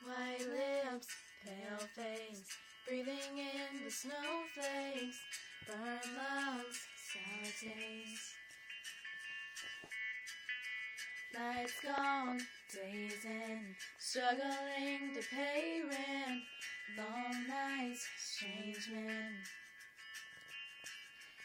White lips, pale face, breathing in the snowflakes, burnt lungs, sour taste. Lights gone, days in, struggling to pay rent, long nights, strange men.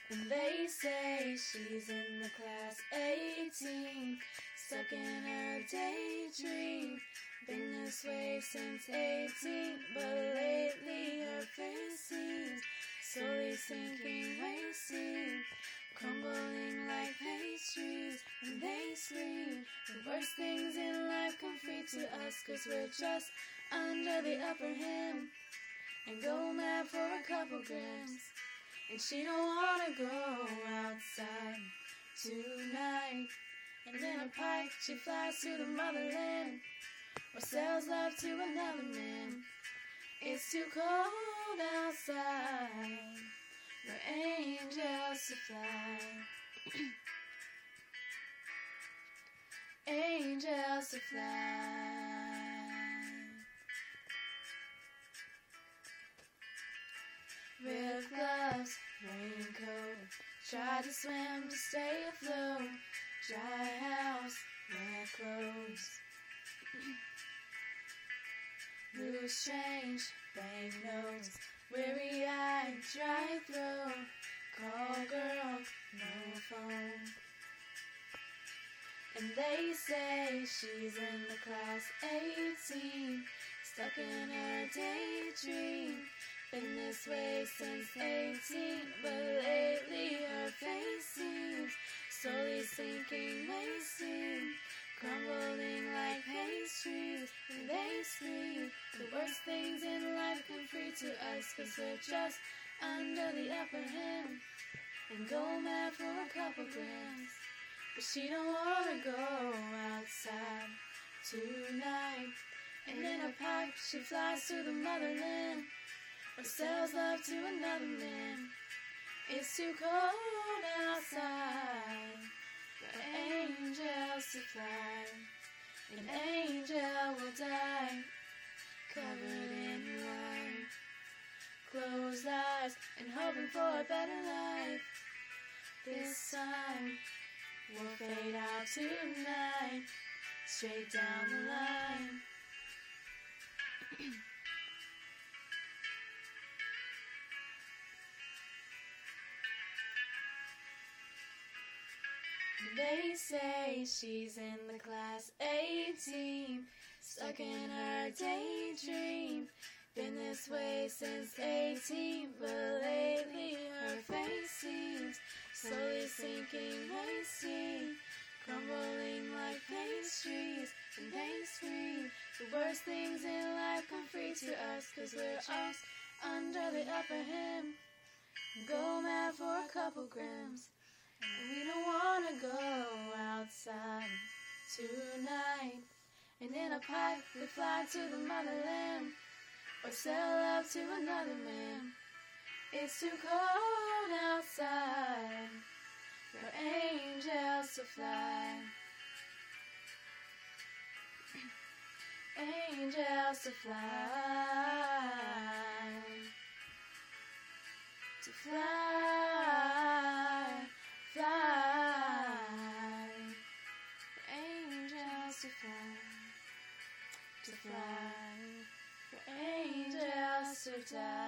And they say she's in the class 18, stuck in her daydream. Been this way since 18, but lately her face seems slowly sinking, wasting, crumbling like pastries. And they scream the worst things in life come free to us, 'cause we're just under the upper hem and go mad for a couple grams. And she don't wanna go outside tonight, and in a pipe she flies to the motherland, or sells love to another man. It's too cold outside for angels to fly. Angels to fly. With gloves, raincoat, try to swim to stay afloat. Dry house, wet clothes. Loose change, banknotes, weary-eyed, dry throat. Call girl, no phone. And they say she's in the class 18, stuck in her daydream. Been this way since 18, but lately her face seems slowly sinking, wasting, crumbling like pastries. And they scream the worst things in life come free to us, 'cause we're just under the upper hem and go mad for a couple grams. But she don't wanna go outside tonight, and in a pipe she flies to the motherland, or sells love to another man. It's too cold outside for angels to fly. An angel will die, covered in white. Closed eyes and hoping for a better life. This time we'll fade out tonight, straight down the line. They say she's in the class 18, stuck in her daydream. Been this way since 18, but lately her face seems slowly sinking, wasting, crumbling like pastries. And they scream the worst things in life come free to us, 'cause we're just under the upper hem, go mad for a couple grams. And we don't wanna go outside tonight, and in a pipe we fly to the motherland, or sell love to another man. It's too cold outside for angels to fly. Angels to fly. To fly. Fly, for angels to fly, for angels to die.